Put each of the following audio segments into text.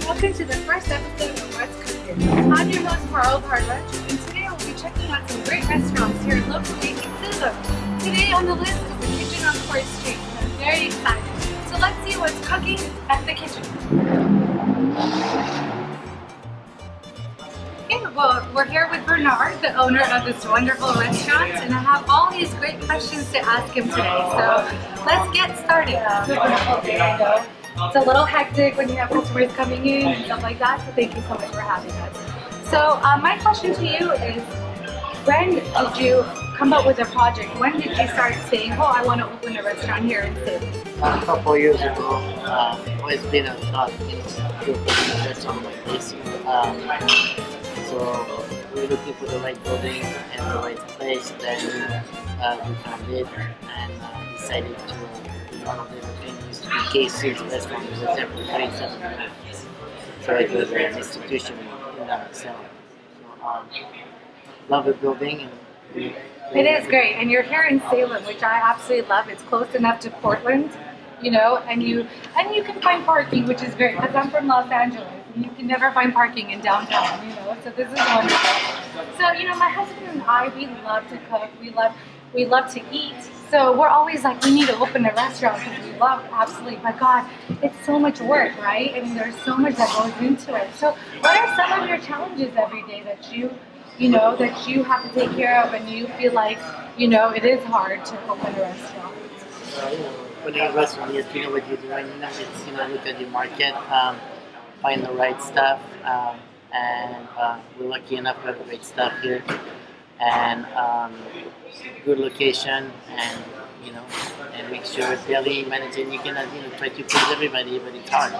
Welcome to the first episode of What's Cookin'. I'm your host, Carl Hardwich, and today we'll be checking out some great restaurants here locally in Salem. Today on the list is the Kitchen on 4th Street, and I'm very excited. So let's see what's cooking at the kitchen. Okay, well, we're here with Bernard, the owner of this wonderful restaurant, and I have all these great questions to ask him today. So let's get started. It's a wonderful day, I know. It's a little hectic when you have customers coming in and stuff like that, so thank you so much for having us. So my question to you is, when did you come up with a project? When did you start saying, oh, I want to open a restaurant here in Salem? A couple of years ago, always been a thought, to open a restaurant like this. So we were looking for the right building and the right place. Then we found it and decided to one of the venues to be K6 restaurant was a temporary place at the moment. So it was an institution in that itself. So love the building. And it is great, and you're here in Salem, which I absolutely love. It's close enough to Portland, you know, and you can find parking, which is great because I'm from Los Angeles. You can never find parking in downtown, you know, so this is wonderful. So, you know, my husband and I, we love to cook, we love to eat, so we're always like, we need to open a restaurant because we love, absolutely, but God, it's so much work, right? I mean, there's so much that goes into it. So what are some of your challenges every day that you have to take care of and you feel like, you know, it is hard to open a restaurant? Opening a restaurant, you have to know what you're doing. It's, look at the market, find the right stuff, and we're lucky enough to have the right stuff here, and good location, and and make sure it's daily managing. You cannot try to please everybody, but it's hard.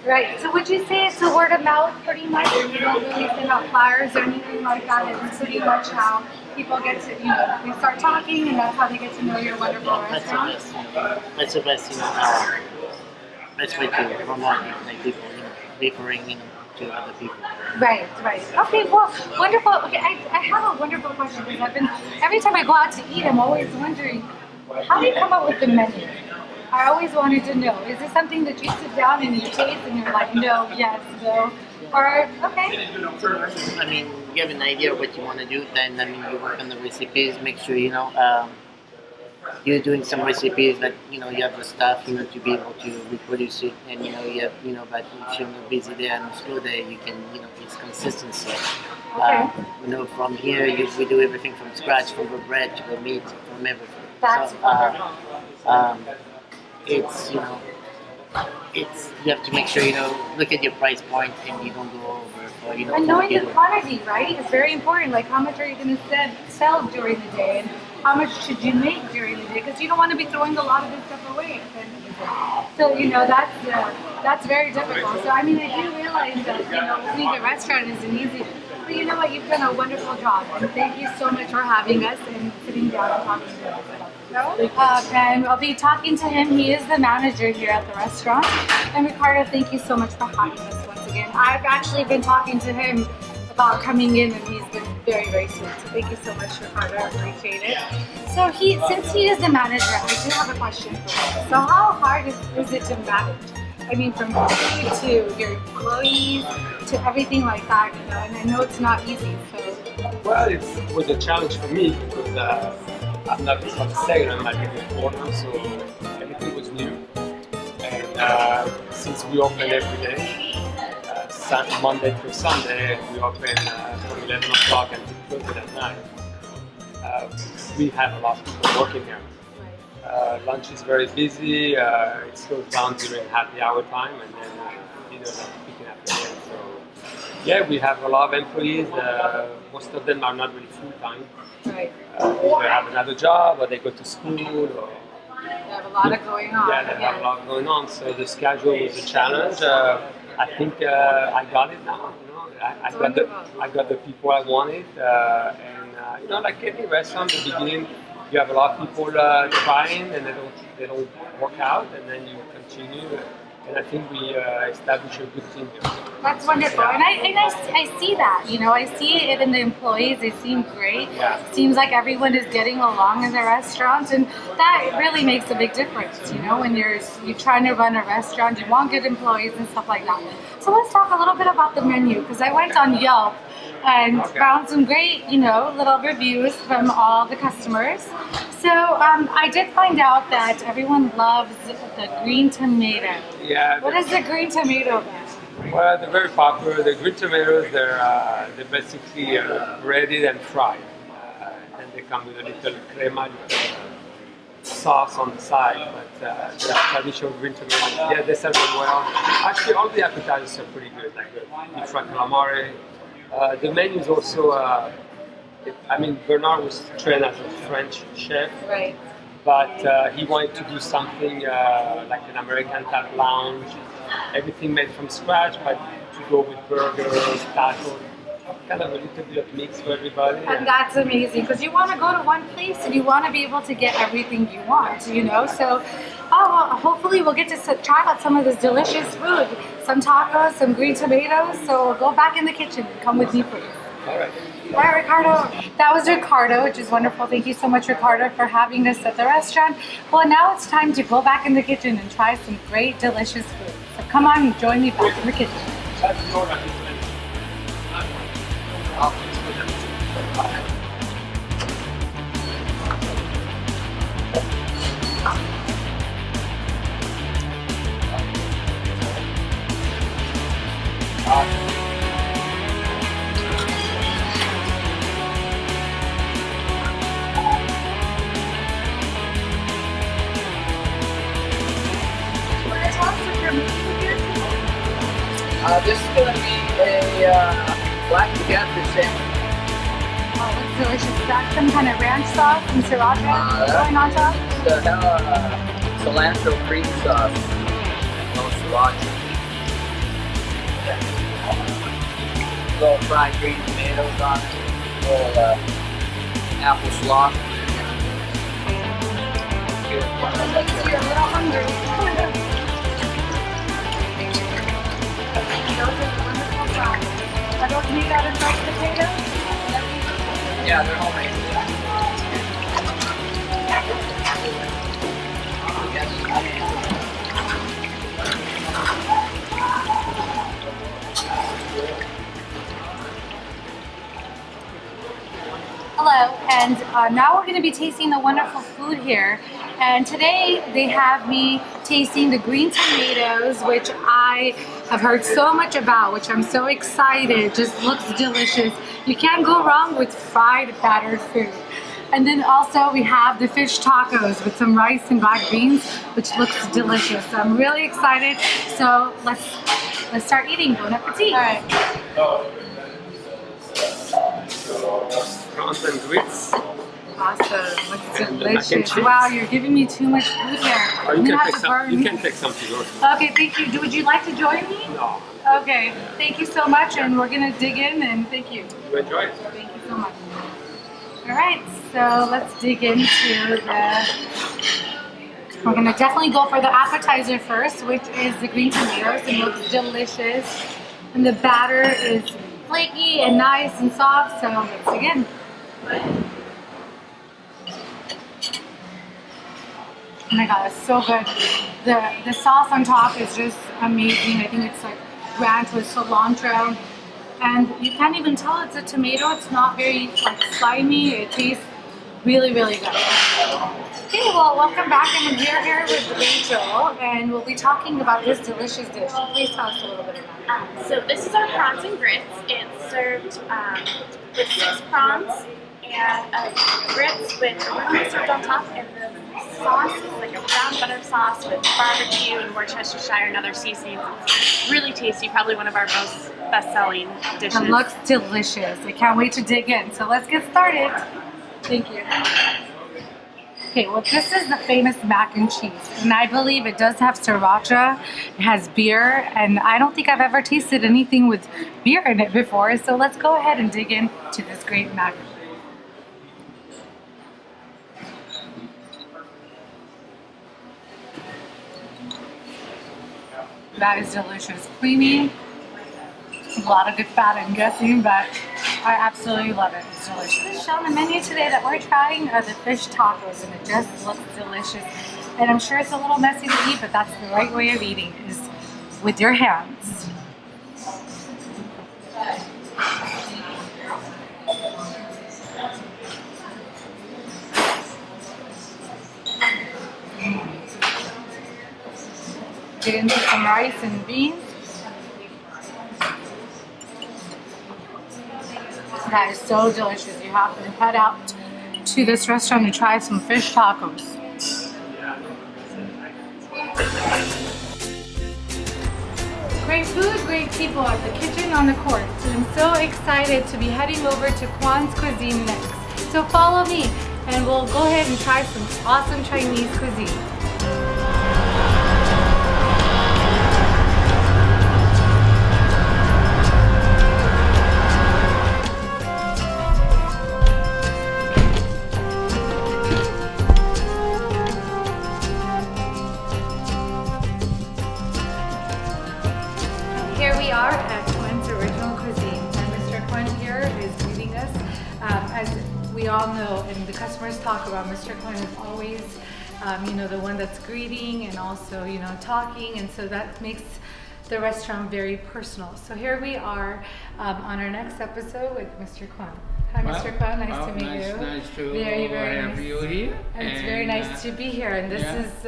Right. So would you say it's a word of mouth pretty much? You don't really send out flyers or anything like that. It's pretty much how people get to they start talking, and that's how they get to know your wonderful restaurant. That's the best. Best way to promote people, referring to other people. Right. Okay, well, wonderful. Okay, I have a wonderful question because every time I go out to eat, I'm always wondering, how do you come up with the menu? I always wanted to know, is this something that you sit down and you taste and you're like, no, yes, no, or, okay? I mean, you have an idea of what you want to do, then, you work on the recipes, make sure, you're doing some recipes that, you have the stuff, to be able to reproduce it, and, you have, but if you're on a busy day and a slow day, you can, it's consistency. Okay. From here, we do everything from scratch, from the bread to the meat, from everything. That's wonderful. It's you have to make sure look at your price point and you don't go over for and knowing the quantity, right, is very important. Like how much are you going to sell during the day, and how much should you make during the day? Because you don't want to be throwing a lot of this stuff away at the end of the day. So that's very difficult. So I mean, I do realize that opening a restaurant isn't easy. But you know what? You've done a wonderful job, and thank you so much for having us and sitting down and talking to us. And I'll be talking to him. He is the manager here at the restaurant. And Ricardo, thank you so much for having us once again. I've actually been talking to him about coming in, and he's been very, very sweet. So thank you so much, Ricardo. I appreciate it. So since he is the manager, I do have a question for him. So how hard is it to manage? I mean, from food to your employees to everything like that, and I know it's not easy. So. Well, it was a challenge for me because I'm not from Salem, I live in Kwan, so everything was new. And since we open every day, Monday through Sunday, we open from 11 o'clock and we close it at 9. We have a lot of people working here. Lunch is very busy, it slows down during happy hour time, and then dinner picking up again. So yeah, we have a lot of employees. Most of them are not really full time. Right. They have another job, or they go to school, or they have a lot going on. Yeah, they have a lot going on. So the schedule was a challenge. I think I got it now. I got the people I wanted, and like any restaurant, at the beginning, you have a lot of people trying, and they don't work out, and then you continue. and I think we established a good team here. That's wonderful, and I see that. You know, I see it in the employees. They seem great. Yeah. Seems like everyone is getting along in the restaurant, and that really makes a big difference. You know, when you're trying to run a restaurant, you want good employees and stuff like that. So let's talk a little bit about the menu, because I went on Yelp and found some great, you know, little reviews from all the customers. So I did find out that everyone loves the green tomato. Yeah. What is the green tomato then? Well, they're very popular. The green tomatoes, they're basically breaded and fried, and they come with a little crema, little sauce on the side. But they're traditional green tomatoes. Yeah, they serve them well. Actually, all the appetizers are pretty good, like the beef fried calamari. The menu is also. I mean, Bernard was trained as a French chef, Right. but he wanted to do something like an American type lounge. Everything made from scratch, but to go with burgers, tacos, kind of a little bit of mix for everybody. And that's amazing, because you want to go to one place and you want to be able to get everything you want, you know? So, hopefully we'll get to try out some of this delicious food. Some tacos, some green tomatoes. So go back in the kitchen and come with me, please. All right. All right, Ricardo. That was Ricardo, which is wonderful. Thank you so much, Ricardo, for having us at the restaurant. Well, now it's time to go back in the kitchen and try some great, delicious food. So come on and join me back in the kitchen. This is going to be a black pepper sandwich. Oh, it's delicious. Is that some kind of ranch sauce and sriracha going on top? The cilantro cream sauce. No sriracha. Little fried green tomatoes on it. Little apple slot. You're a little hungry. Those are wonderful fries. Are those made out of fresh potatoes? Yeah, they're homemade. Hello, and now we're going to be tasting the wonderful food here. And today they have me tasting the green tomatoes, which I have heard so much about, which I'm so excited. Just looks delicious. You can't go wrong with fried battered food. And then also we have the fish tacos with some rice and black beans, which looks delicious. So I'm really excited. So let's start eating. Bon appetit. All right. Prawns and grits. Awesome. Looks And the mac and delicious. cheese. Wow, you're giving me too much food here. Or I'm you gonna can have take to some. burn. You can take some to go. Okay, thank you. Would you like to join me? No, Okay, thank you so much, and we're gonna dig in, and thank you. you enjoy it. Thank you so much. All right, so let's dig into we're gonna definitely go for the appetizer first, which is the green tomatoes. It looks delicious, and the batter is flaky and nice and soft, so let's dig in. Oh my god, it's so good. The sauce on top is just amazing. I think it's like ranch with cilantro. And you can't even tell it's a tomato. It's not very like slimy. It tastes really, really good. Okay, well, welcome back. And we're here with Rachel, and we'll be talking about this delicious dish. Please tell us a little bit about it. So this is our prawns and grits. It's served with 6 prawns and grits with arugula served on top, and the sauce is like a brown butter sauce with barbecue and Worcestershire and other seasonings. It's really tasty, probably one of our most best-selling dishes. It looks delicious. I can't wait to dig in. So let's get started. Thank you. Okay, well, this is the famous mac and cheese, and I believe it does have sriracha. It has beer, and I don't think I've ever tasted anything with beer in it before. So let's go ahead and dig into this great mac. That is delicious. Creamy, a lot of good fat, I'm guessing, but I absolutely love it. It's delicious. The dish on the menu today that we're trying are the fish tacos, and it just looks delicious. And I'm sure it's a little messy to eat, but that's the right way of eating, is with your hands. Get into some rice and beans. That is so delicious. You have to head out to this restaurant and try some fish tacos. Great food, great people at the kitchen on the court. And I'm so excited to be heading over to Kwan's Cuisine next. So follow me and we'll go ahead and try some awesome Chinese cuisine. Here we are at Kwan's Original Cuisine, and Mr. Kwan here is greeting us. As we all know, and the customers talk about, Mr. Kwan is always, the one that's greeting and also, talking, and so that makes the restaurant very personal. So here we are on our next episode with Mr. Kwan. Hi, Mr. Kwan. Nice to meet you. Nice to Very have nice. you here. And it's very nice to be here, and this is.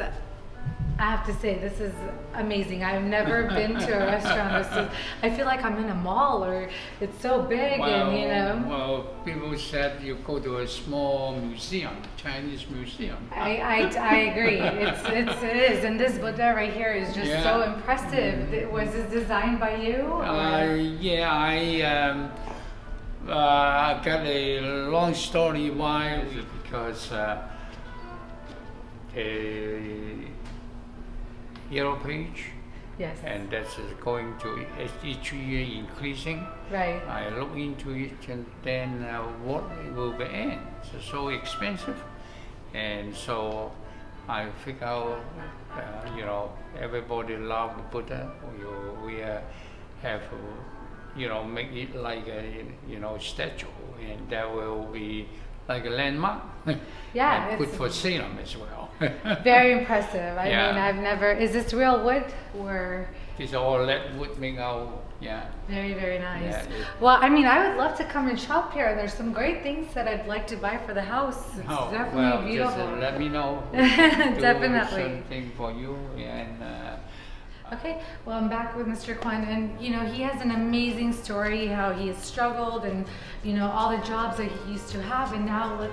I have to say, this is amazing. I've never been to a restaurant. I feel like I'm in a mall, or it's so big, Well, people said you go to a small museum, Chinese museum. I agree. It is, and this Buddha right here is just so impressive. Was this designed by you? I got a long story why, because Yellow Page, Yes. and that's going to each year increasing. Right. I look into it, and then what will be end? It's so expensive, and so I figure out, everybody love the Buddha. We have, make it like a, statue, and that will be like a landmark. Yeah, and good for Salem as well. Very impressive. I Yeah. mean, I've never. Is this real wood or? It's all lead wood made out. Yeah. Very, very nice. Yeah, Well, I mean, I would love to come and shop here. There's some great things that I'd like to buy for the house. It's definitely beautiful. Just let me know. Definitely. Do something for you, and Okay, well, I'm back with Mr. Kwan, and he has an amazing story how he has struggled, and all the jobs that he used to have, and now look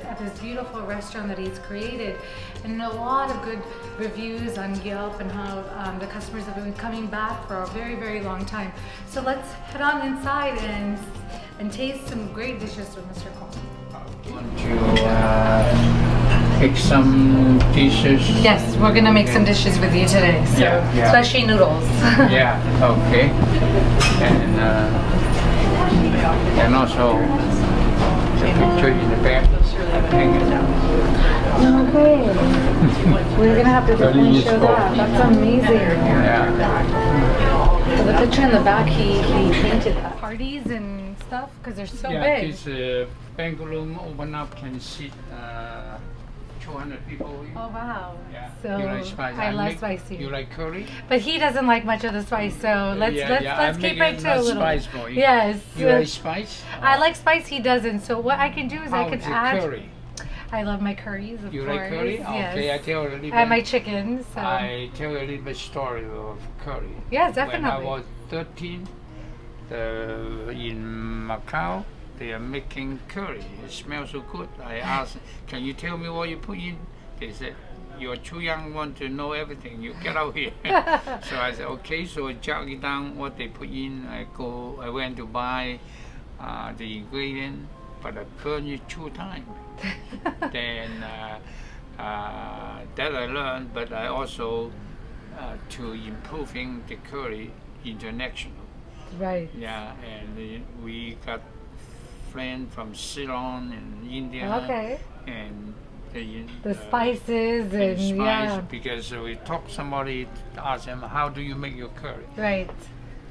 at this beautiful restaurant that he's created, and a lot of good reviews on Yelp, and how the customers have been coming back for a very, very long time. So let's head on inside and taste some great dishes from Mr. Kwan. want to pick some dishes. Yes, we're gonna make some dishes with you today. So Yeah. especially noodles. Yeah. Okay. And also the picture in the back. Hang it down. Okay. We're gonna have to definitely show useful. that. That's amazing. Yeah. So the picture in the back, he painted that. Parties and stuff, because they're so big. This banquet room open up can seat 200 people. Oh wow. Yeah. So you like spicy? I love spicy. You like curry? But he doesn't like much of the spice, so let's I'm keep making it to a little. spice for you. Yes. You like spice? I like spice. He doesn't. So what I can do is I How can is the add. curry? I love my curries, of You course. like curry? Yes. Okay, I tell you a little bit. And my chicken. So. I tell you a little bit story of curry. Yes, definitely. When I was 13, in Macau, they are making curry. It smells so good. I asked, can you tell me what you put in? They said, you're too young one to know everything. You get out here. So I said, okay. So I jot it down what they put in. I went to buy the ingredient, but I burned it 2 times. Then that I learned, but I also to improving the curry international. Right. Yeah, and we got friends from Ceylon and India. Okay. And The spices and spice, yeah. because we talk somebody ask them how do you make your curry, Right.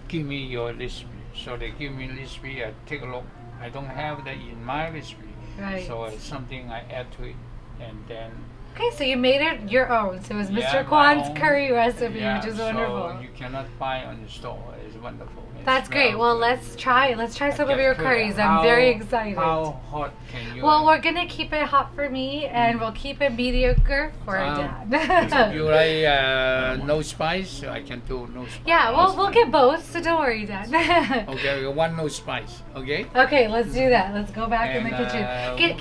give me your recipe, so they give me recipe, I take a look, I don't have that in my recipe, Right. so it's something I add to it, and then Okay, so you made it your own. So it was yeah, Mr. my Kwan's own- curry recipe, yeah, which is so wonderful. you cannot buy on the store. It's wonderful. It That's great. smells Well, good. let's try. Let's try some of Okay, your good. curries. I'm very excited. How hot can you? Well, we're gonna keep it hot for me, and we'll keep it mediocre for Dad. you like no spice? I can do no spice. Yeah, we'll get both. So don't worry, Dad. Okay, one no spice. Okay. Okay, let's do that. Let's go back in the And, kitchen.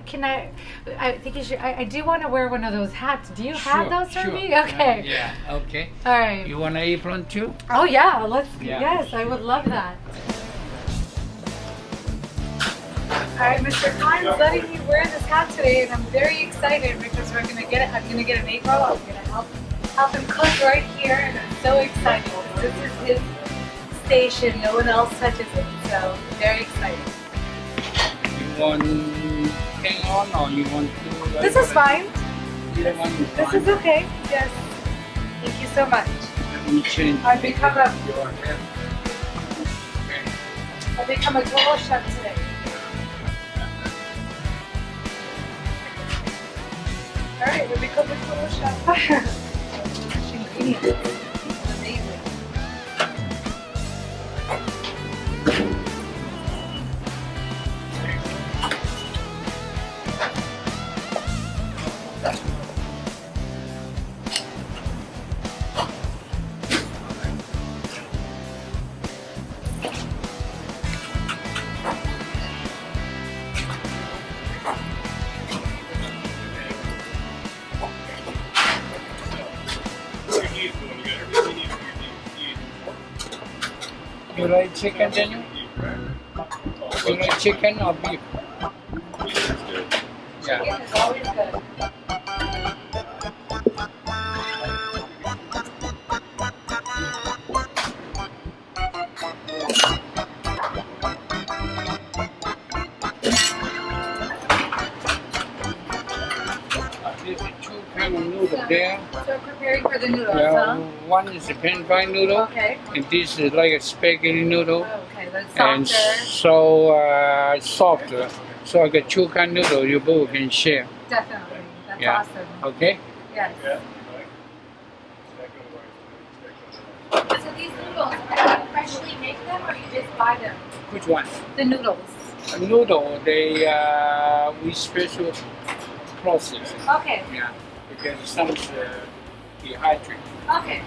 Can I? I think you should. I do want to wear one of those hats. Do you have those for sure. me? Okay. Yeah. Okay. All right. You want an apron too? Oh yeah. Let's. Yeah. Yes, I would love that. All right, Mr. Kwan is letting me wear this hat today, and I'm very excited because we're gonna get it. I'm gonna get an apron. I'm gonna help him cook right here, and I'm so excited. This is his station. No one else touches it, so very excited. You want hang on or you want to? This is fine. Either one is This fine. is okay. Yes. Thank you so much. Let me change. I've become a your hair. Okay. I've become a total chef today. All right, we become a total chef. Ingredients. It's amazing. You like chicken, Daniel? You like chicken or beef? Yeah. Chicken is always good. There's two kind of noodle there. So preparing for the noodles, Yeah, huh? one is a pan fried noodle, Okay. and this is like a spaghetti noodle, Okay, that's and softer. so softer. So I got two kind of noodle. You both can share. Definitely. That's Yeah. awesome. Okay. Yes. So these noodles, are you freshly make them or you just buy them? Which one? The noodles. A noodle. They we special process. Okay. Yeah, because some dehydrate. Okay.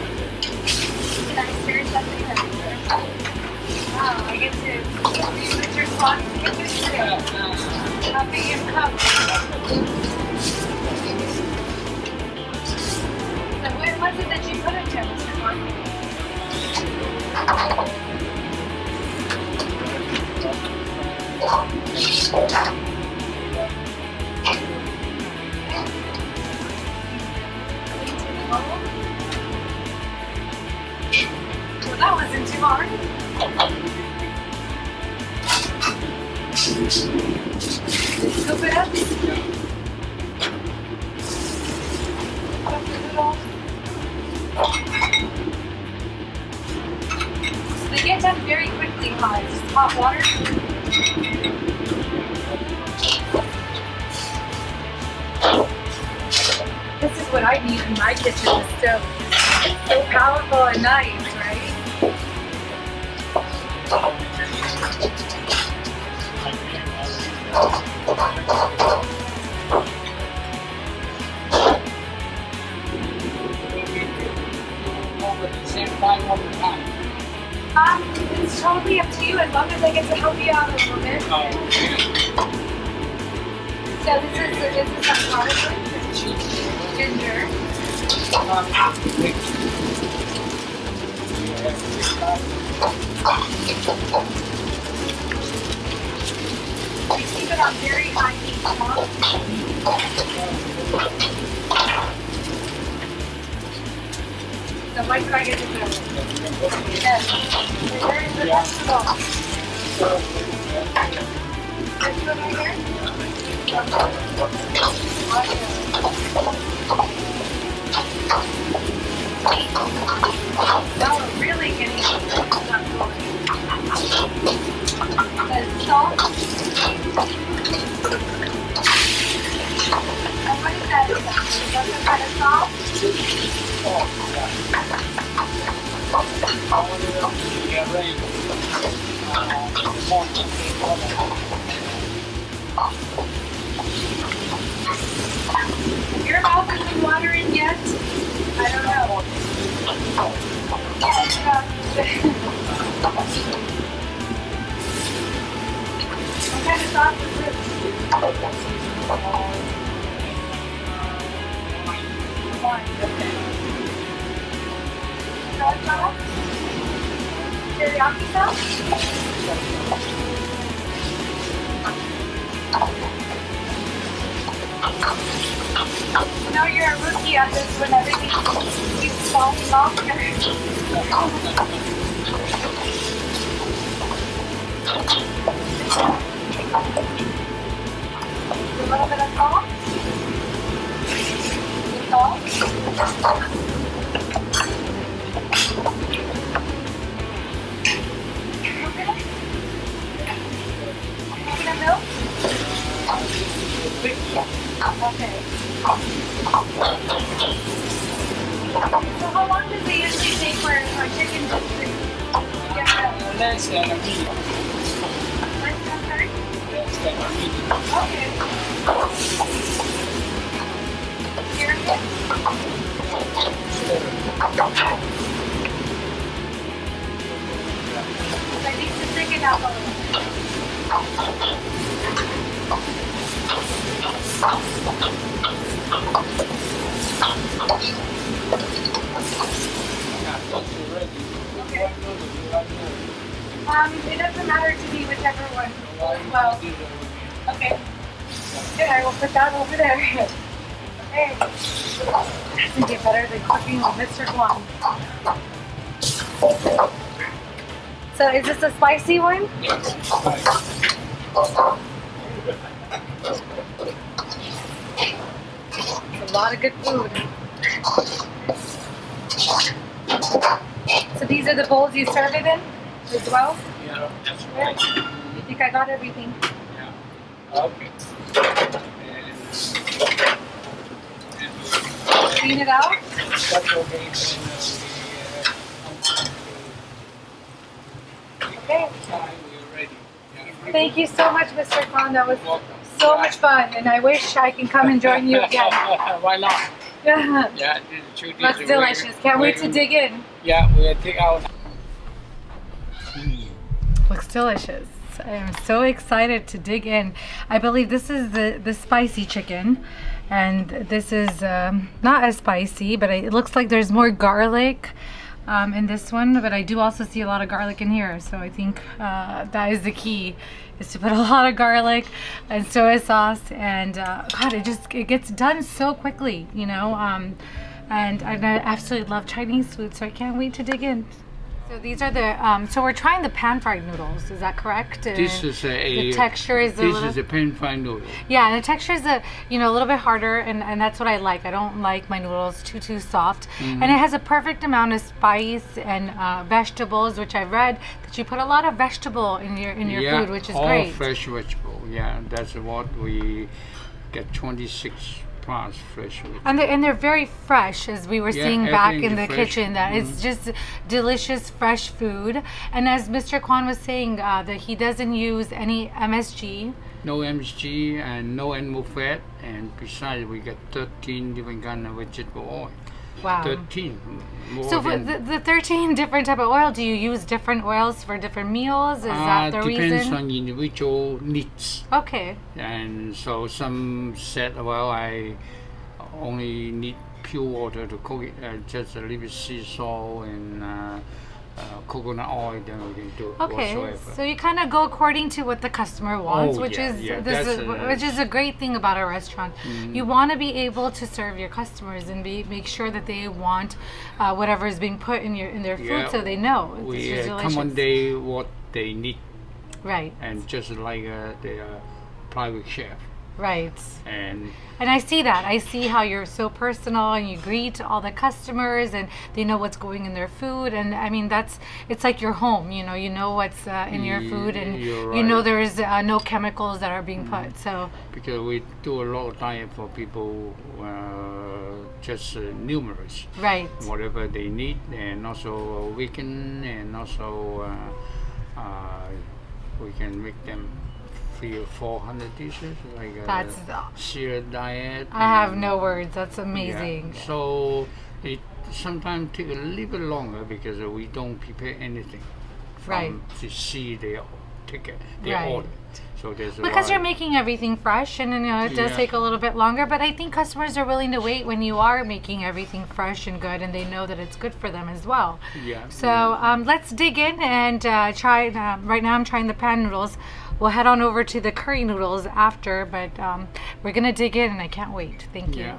Can I share something? Wow, I get to be Mr. Kwan's kitchen today. Helping him cook. So when was it that you put it to, Mr. Kwan? Well, that wasn't too hard. Scoop it up. Put the noodles. They get done very quickly, hot. Just hot water. This is what I need in my kitchen, the stove. It's so powerful and nice, right? Over the same time all the time. It's totally up to you as long as I get to help you out a little bit. Oh, okay. So this is some garlic, ginger. We keep it on very high heat. So what do I get to do? Yes. Where is the vegetable? This one right here? Now we're really getting stuff going. The salt. And what is that? Is that some kind of salt? If your mouth isn't watering yet, I don't know. What kind of sauce is this? One, okay. Garlic sauce? Teriyaki sauce? You know you're a rookie at this when everything keeps falling off here. A little bit of salt. Salt. Coconut milk. Okay. So how long does it usually take for our chicken to get done? Less than a minute. Less than 30? Less than a minute. Okay. Here it is. I need to stick it out a little. Okay. It doesn't matter to me whichever one. Well, okay. Good, I will put that over there. Okay. Doesn't get better than cooking with Mr. Kwan. So is this a spicy one? Yes. It's a lot of good food. So these are the bowls you serve it in as well? Yeah, that's right. You think I got everything? Yeah. Okay. Clean it out? That's okay. Okay. We're ready. Yeah. Thank you so much, Mr. Kwan. That was Welcome. so much fun, and I wish I can come and join you again. Why not? Yeah. Yeah, the truth That's is delicious. Can't wait to dig in. Yeah, we'll take out. Looks delicious. I am so excited to dig in. I believe this is the spicy chicken, and this is not as spicy, but it looks like there's more garlic in this one, but I do also see a lot of garlic in here, so I think that is the key, is to put a lot of garlic and soy sauce, and God, it gets done so quickly, you know, and I absolutely love Chinese food, so I can't wait to dig in. So these are the, so we're trying the pan-fried noodles, is that correct? This is the texture is a this little... is a pan-fried noodle. Yeah, and the texture is a little bit harder, and that's what I like. I don't like my noodles too soft. And it has a perfect amount of spice and vegetables, which I've read that you put a lot of vegetable in your food, which is great. All fresh vegetable. Yeah, that's what we get. 26 pounds fresh vegetable. And they're very fresh, as we were seeing back in the fresh. kitchen. That it's just delicious, fresh food. And as Mr. Kwan was saying, that he doesn't use any MSG. no MSG and no animal fat, and besides we get 13 different kind of vegetable oil. Wow. 13. More So for than, the 13 different type of oil, do you use different oils for different meals? Is that the depends reason? on individual needs. Okay. And so some said, well, I only need pure water to cook it, just a little bit sea salt and coconut oil, then we can do Okay, whatsoever. so you kind of go according to what the customer wants, Oh, which yeah, is yeah, this is, that's, which is a great thing about a restaurant. You want to be able to serve your customers and make sure that they want whatever is being put in their food, Yeah, so they know it's we just come on delicious. day what they need, Right, and just like the private chef. right. And I see that. I see how you're so personal and you greet all the customers and they know what's going in their food. And I mean, it's like your home, you know what's in your food, and You're you know right. there's no chemicals that are being put. So, because we do a lot of diet for people, just numerous, right. whatever they need, and also weekend, and also we can make them 300 or 400 dishes, like That's cereal diet. I have and- no words. That's yeah. amazing. So it sometimes take a little bit longer because we don't prepare anything from Right. to see their ticket, their Right. order. So there's a Because lot you're of- making everything fresh, and it does Yeah. take a little bit longer. But I think customers are willing to wait when you are making everything fresh and good, and they know that it's good for them as well. Yeah. So let's dig in and try. Right now, I'm trying the pan noodles. We'll head on over to the curry noodles after, but we're gonna dig in, and I can't wait. Thank you. Yeah.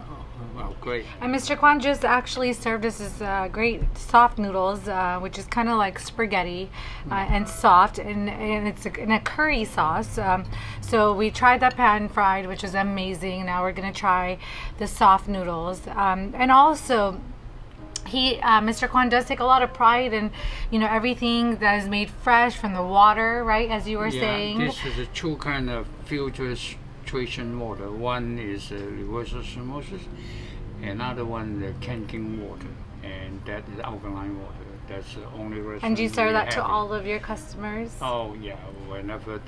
Well, great. And Mr. Kwan just actually served us this great soft noodles, which is kind of like spaghetti and soft, and it's in a curry sauce. So we tried that pan fried, which is amazing. Now we're gonna try the soft noodles, and also. Mr. Kwan does take a lot of pride in, everything that is made fresh from the water, right? As you were saying. This is a two kind of filtration water. One is reverse osmosis, another one the canking water, and that is alkaline water. That's the only restaurant. And do you serve we that to have it. all of your customers? Oh yeah, whatever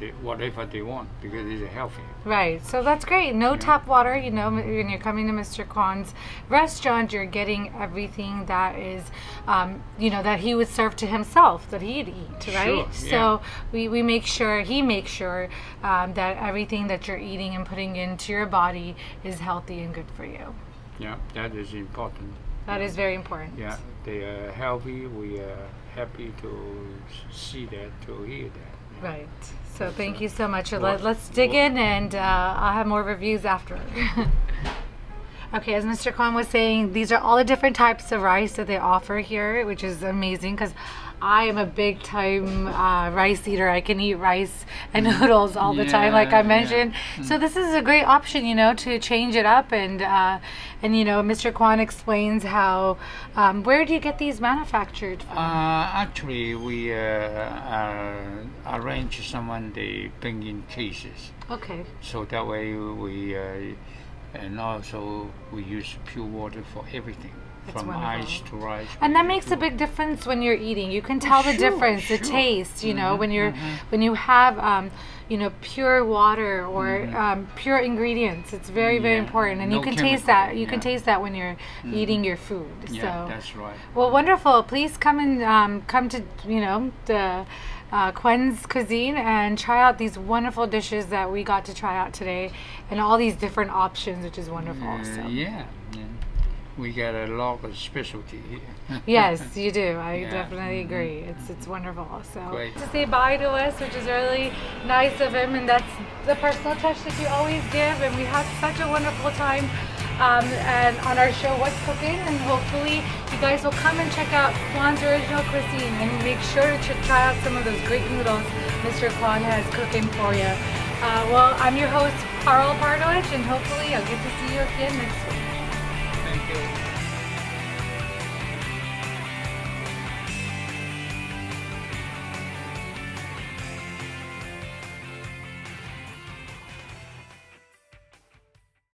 they want, because it's healthy. Right, so that's great. No tap water, when you're coming to Mr. Kwan's restaurant, you're getting everything that is, that he would serve to himself, that he'd eat, right? Sure, So he makes sure that everything that you're eating and putting into your body is healthy and good for you. Yeah, that is important. That is very important. Yeah, they are healthy. We are happy to see that, to hear that. Right. So thank you so much. What- Let's dig in, and I'll have more reviews after. Okay, as Mr. Kwan was saying, these are all the different types of rice that they offer here, which is amazing because I am a big time rice eater. I can eat rice and noodles all the time, like I Yeah, mentioned. So this is a great option, to change it up. And Mr. Kwan explains how, where do you get these manufactured from? Actually, we arrange someone, they bring in cases. Okay. So that way we, and also we use pure water for everything. That's From wonderful. ice to rice. And that makes a big difference when you're eating. You can tell the sure, difference, the sure. taste, when you have pure water or pure ingredients. It's very, very Yeah, important, and no you can chemical, taste that. You can yeah. taste that when you're eating your food. Yeah, So, that's right. well, wonderful. Please come and come to the Quen's Cuisine and try out these wonderful dishes that we got to try out today, and all these different options, which is wonderful. So. Yeah. We got a lot of specialty here. Yes, you do. I Yeah. definitely agree. It's wonderful. So Great. to say bye to us, which is really nice of him, and that's the personal touch that you always give. And we had such a wonderful time, and on our show, What's Cooking, and hopefully you guys will come and check out Kwan's Original Cuisine, and make sure to try out some of those great noodles Mr. Kwan has cooking for you. Well, I'm your host, Carl Bardowich, and hopefully I'll get to see you again next week. Thank you.